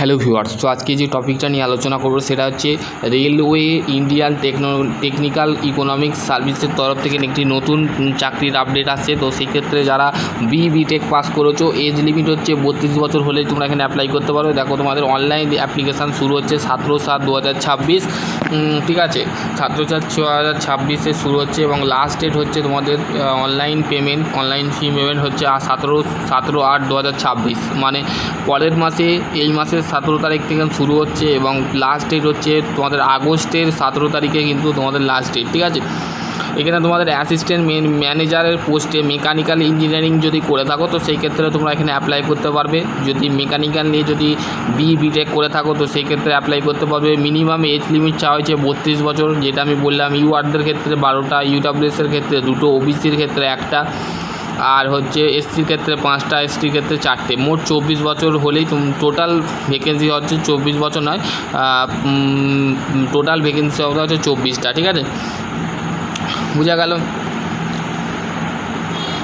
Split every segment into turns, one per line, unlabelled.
Hello viewers, তো আজকে যে টপিকটা নিয়ে আলোচনা করবো সেটা হচ্ছে রেলওয়ে ইন্ডিয়ান টেকনিক্যাল ইকোনমিক্স সার্ভিসের তরফ থেকে একটি নতুন চাকরির আপডেট আসছে। তো সেই ক্ষেত্রে যারা বিটেক পাস করেছো, এজ লিমিট হচ্ছে 32 বছর হলে তোমরা এখানে অ্যাপ্লাই করতে পারো। দেখো, তোমাদের অনলাইন অ্যাপ্লিকেশান শুরু হচ্ছে 17/7/2026, ঠিক আছে। 17/7/2026 শুরু হচ্ছে এবং লাস্ট ডেট হচ্ছে তোমাদের অনলাইন ফি পেমেন্ট হচ্ছে 17/8/2026, মানে পরের মাসে, এই মাসের 17 তারিখ থেকে শুরু হচ্ছে এবং লাস্ট ডেট হচ্ছে তোমাদের আগস্টের 17 তারিখে কিন্তু তোমাদের লাস্ট ডেট, ঠিক আছে। এখানে তোমাদের অ্যাসিস্ট্যান্ট ম্যানেজারের পোস্টে মেকানিক্যাল ইঞ্জিনিয়ারিং যদি করে থাকো তো সেই ক্ষেত্রে তোমরা এখানে অ্যাপ্লাই করতে পারবে। যদি মেকানিক্যাল নিয়ে যদি বিটেক করে থাকো তো সেই ক্ষেত্রে অ্যাপ্লাই করতে পারবে। মিনিমাম এজ লিমিট চাওয়া হয়েছে 32 বছর, যেটা আমি বললাম। ইউআরদের ক্ষেত্রে 12টা, ইউডব্লিউএসের ক্ষেত্রে 2টো, ওবিসির ক্ষেত্রে 1টা, আর হচ্ছে এসসির ক্ষেত্রে 5টা, এসটির ক্ষেত্রে 4টে। মোট 24 বছর হলেই টোটাল ভ্যাকেন্সি হচ্ছে 24 বছর নয়, টোটাল ভ্যাকেন্সি হচ্ছে 24টা, ঠিক আছে। বোঝা গেল?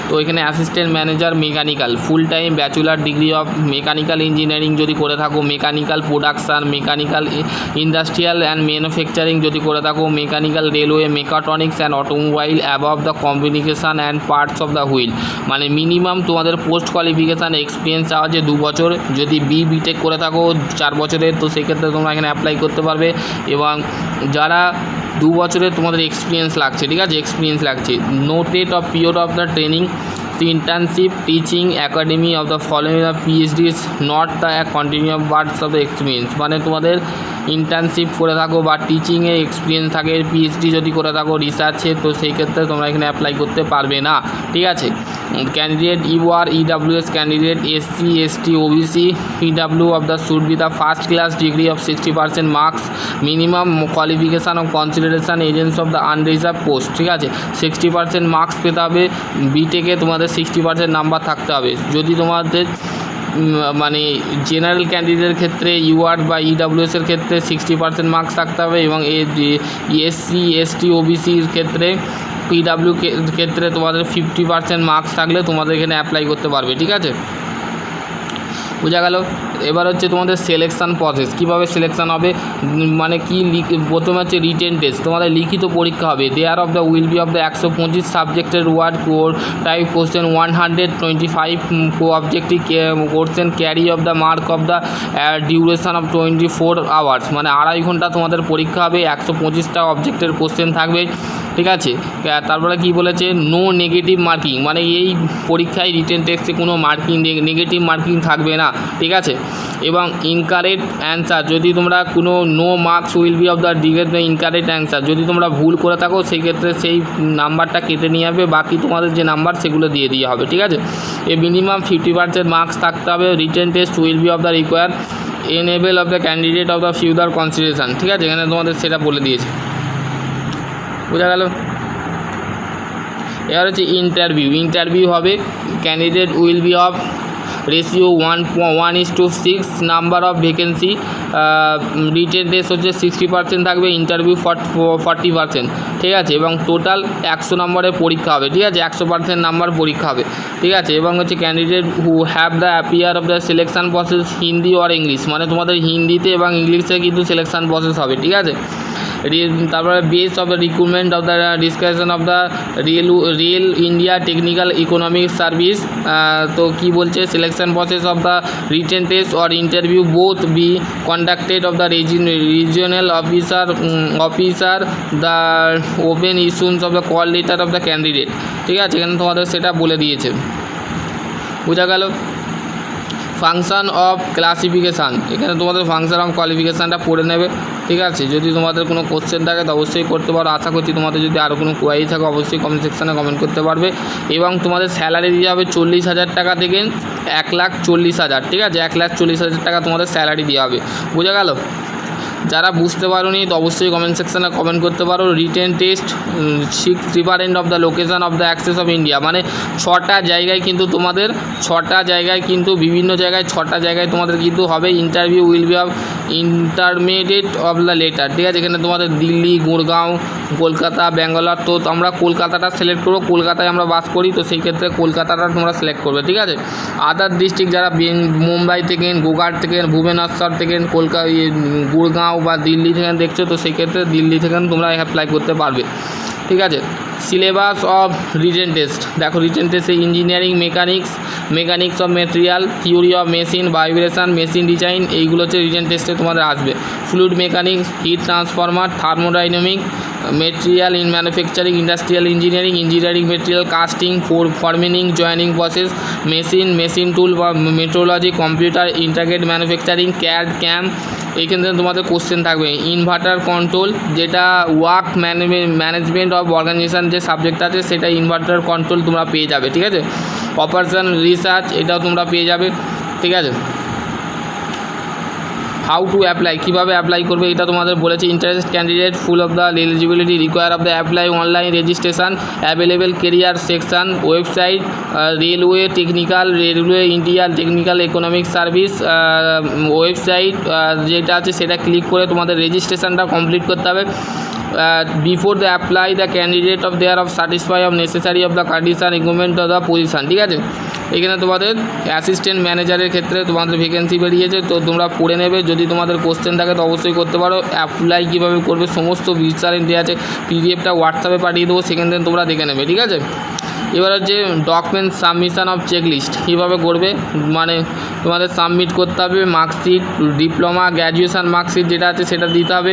তো এখানে assistant manager mechanical full time bachelor degree of mechanical engineering যদি করে থাকো, mechanical production, mechanical industrial and manufacturing যদি করে থাকো, mechanical railway, mechatronics and automobile above the communication and parts of the wheel, মানে মিনিমাম তোমাদের পোস্ট কোয়ালিফিকেশান এক্সপিরিয়েন্স চাওয়া আছে 2 বছর। যদি বিটেক করে থাকো 4 বছরের তো সেক্ষেত্রে তোমরা এখানে অ্যাপ্লাই করতে পারবে। এবং যারা 2 বছরের তোমাদের এক্সপিরিয়েন্স লাগছে, ঠিক আছে, এক্সপিরিয়েন্স লাগছে। Noted of period of the training, internship, teaching, academy of the following of PhD is not the continuous parts of the experience, মানে তোমাদের ইন্টার্নশিপ করে থাকো বা টিচিংয়ে এক্সপিরিয়েন্স থাকে, পিএইচডি যদি করে থাকো রিসার্চে, তো সেই ক্ষেত্রে তোমরা এখানে অ্যাপ্লাই করতে পারবে না, ঠিক আছে। Candidate UR EWS candidate SC ST OBC PW of the should be the first class degree of 60% marks, minimum qualification of consideration agents of the unreserved post, ঠিক আছে। 60% মার্কস পেতে হবে। বিটেকে তোমাদের 60% নাম্বার থাকতে হবে। যদি তোমাদের মানে জেনারেল ক্যান্ডিডেটের ক্ষেত্রে ইউআর বা ইডব্লিউএসের ক্ষেত্রে 60% মার্কস থাকতে হবে এবং এসসি এসটি ওবিসির ক্ষেত্রে পিডব্লিউ ক্ষেত্রে তোমাদের 50% মার্কস থাকলে তোমাদের এখানে অ্যাপ্লাই করতে পারবে, ঠিক আছে। বোঝা গেল? এবার হচ্ছে তোমাদের সিলেকশান প্রসেস, কীভাবে সিলেকশান হবে, মানে কি প্রথমে হচ্ছে রিটেন টেস্ট, তোমাদের লিখিত পরীক্ষা হবে। There of the will be of the 125 সাবজেক্টের word type question, 125 objective question, carry of the mark of the duration of 24 hours, মানে 2.5 ঘন্টা তোমাদের পরীক্ষা হবে। 125টা অবজেক্টের কোশ্চেন থাকবে, ঠিক আছে। তারপরে কি বলেছে, নো নেগেটিভ মার্কিং, মানে এই পরীক্ষায় রিটেন টেস্টে কোনো নেগেটিভ মার্কিং থাকবে না, ঠিক আছে। এবং ইনকারেক্ট অ্যান্সার, যদি তোমরা কোনো no marks will be of the degree incorrect answer, যদি তোমরা ভুল করে থাকো সেই ক্ষেত্রে সেই নাম্বারটা কেটে নিয়ে যাবে, বাকি তোমাদের যে নাম্বার সেগুলো দিয়ে দেওয়া হবে, ঠিক আছে। এ মিনিমাম 50% মার্কস থাকতে হবে। Written test will be of the require enable of the candidate of the future consideration, ঠিক আছে। এখানে তোমাদের সেটা বলে দিয়েছে। বোঝা গেল? এবার হচ্ছে ইন্টারভিউ হবে। Candidate will be of ratio 1:6, number of vacancy, written test হচ্ছে 60% থাকবে, ইন্টারভিউ 40%, ঠিক আছে। এবং টোটাল 100 নম্বরের পরীক্ষা হবে, ঠিক আছে। 100% নাম্বার পরীক্ষা হবে, ঠিক আছে। এবং হচ্ছে candidate who have the appear of the selection process Hindi or English, মানে তোমাদের হিন্দিতে এবং ইংলিশে কিন্তু সিলেকশান প্রসেস হবে, ঠিক আছে। তারপরে base of the recruitment of the discussion of the rail India technical economic service, তো কি বলছে, selection process of the written test or interview both be conducted of the regional officer the open issues of the call letter of the candidate, ঠিক আছে। এখানে তোমাদের সেটা বলে দিয়েছে। বোঝা গেল? ফাংশান অফ ক্লাসিফিকেশান, এখানে তোমাদের ফাংশান অফ কোয়ালিফিকেশানটা পড়ে নেবে, ঠিক আছে। যদি তোমাদের কোনো কোশ্চেন থাকে তো অবশ্যই করতে পারো। আশা করছি তোমাদের যদি আরও কোনো কোয়ারি থাকে অবশ্যই কমেন্ট সেকশানে কমেন্ট করতে পারবে। এবং তোমাদের স্যালারি দিয়ে হবে 40,000 টাকা থেকে 1,40,000, ঠিক আছে। 1,40,000 টাকা তোমাদের স্যালারি দেওয়া হবে। বোঝা গেল? যারা বুঝতে পারোনি তো অবশ্যই কমেন্ট সেকশানে কমেন্ট করতে পারো। Written test 6 different of the location of the access of India, মানে 6টা জায়গায় কিন্তু তোমাদের 6টা জায়গায় কিন্তু বিভিন্ন জায়গায় 6টা জায়গায় তোমাদের কিন্তু হবে। Interview will be of intermediate of the letter, ঠিক আছে। এখানে তোমাদের দিল্লি, গুড়গাঁও, কলকাতা, ব্যাঙ্গালোর, তো আমরা কলকাতাটা সিলেক্ট করবো, কলকাতায় আমরা বাস করি, তো সেই ক্ষেত্রে কলকাতাটা তোমরা সিলেক্ট করবে, ঠিক আছে। আদার ডিস্ট্রিক্ট যারা মুম্বাই থেকে, গোঘাট থেকে, ভুবনেশ্বর থেকে, গুড়গাঁও বা দিল্লি থেকে দেখছো, তো সেই ক্ষেত্রে দিল্লি থেকে তোমরা অ্যাপ্লাই করতে পারবে, ঠিক আছে। সিলেবাস অফ রিটেন টেস্ট, দেখো রিটেন টেস্টে engineering, mechanics of material, theory of machine, vibration, machine design, এইগুলো হচ্ছে রিটেন টেস্টে তোমাদের আসবে। Fluid mechanics, heat transformer, thermodynamic, material in manufacturing, industrial engineering material casting, forming, joining process, machine tool বা metrology, computer integrated manufacturing, CAM. এইখান থেকে তোমাদের question থাকবে। ইনভার্টার কন্ট্রোল, যেটা ওয়ার্ক ম্যানেজমেন্ট অফ অর্গানাইজেশন যে সাবজেক্ট আছে, সেটা ইনভার্টার কন্ট্রোল তোমরা পেয়ে যাবে, ঠিক আছে। অপারেশন রিসার্চ, এটাও তোমরা পেয়ে যাবে, ঠিক আছে। হাউ টু অ্যাপ্লাই, কীভাবে অ্যাপ্লাই করবে এটা তোমাদের বলেছে। Interest candidate full of the eligibility require of the apply online registration, available career section, website railway India technical economic service website যেটা আছে সেটা ক্লিক করে তোমাদের রেজিস্ট্রেশনটা কমপ্লিট করতে হবে। Before the apply the candidate of there of satisfy of necessary of the condition requirement of the position, ঠিক আছে। এখানে তোমাদের অ্যাসিস্ট্যান্ট ম্যানেজারের ক্ষেত্রে তোমাদের ভ্যাকেন্সি বেরিয়েছে, তো তোমরা পড়ে নেবে। যদি তোমাদের কোশ্চেন থাকে তো অবশ্যই করতে পারো। অ্যাপ্লাই কীভাবে করবে সমস্ত বিস্তারিত দেওয়া আছে, পিডিএফটা হোয়াটসঅ্যাপে পাঠিয়ে দেবো, সেখান থেকে তোমরা দেখে নেবে, ঠিক আছে। এবার হচ্ছে ডকুমেন্ট সাবমিশন অফ চেকলিস্ট, কীভাবে করবে, মানে তোমাদের সাবমিট করতে হবে মার্কশিট, ডিপ্লোমা, গ্র্যাজুয়েশান মার্কশিট যেটা আছে সেটা দিতে হবে,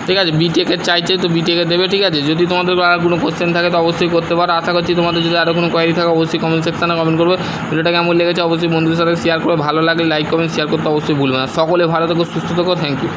ঠিক আছে। বিটেকের চাইছে তো বিটেকে দেবে, ঠিক আছে। যদি তোমাদের আর কোনো কোশ্চেন থাকে তো অবশ্যই করতে পারো। আশা করছি তোমাদের যদি আরও কোনো কোয়ারি থাকে অবশ্যই কমেন্ট সেকশানে কমেন্ট করবে। ভিডিওটা কেমন লেগেছে অবশ্যই বন্ধুদের সাথে শেয়ার করে, ভালো লাগলে লাইক কমেন্ট শেয়ার করতে অবশ্যই ভুলবে না। সকলে ভালো থেকো, সুস্থ থেকো, থ্যাংক ইউ।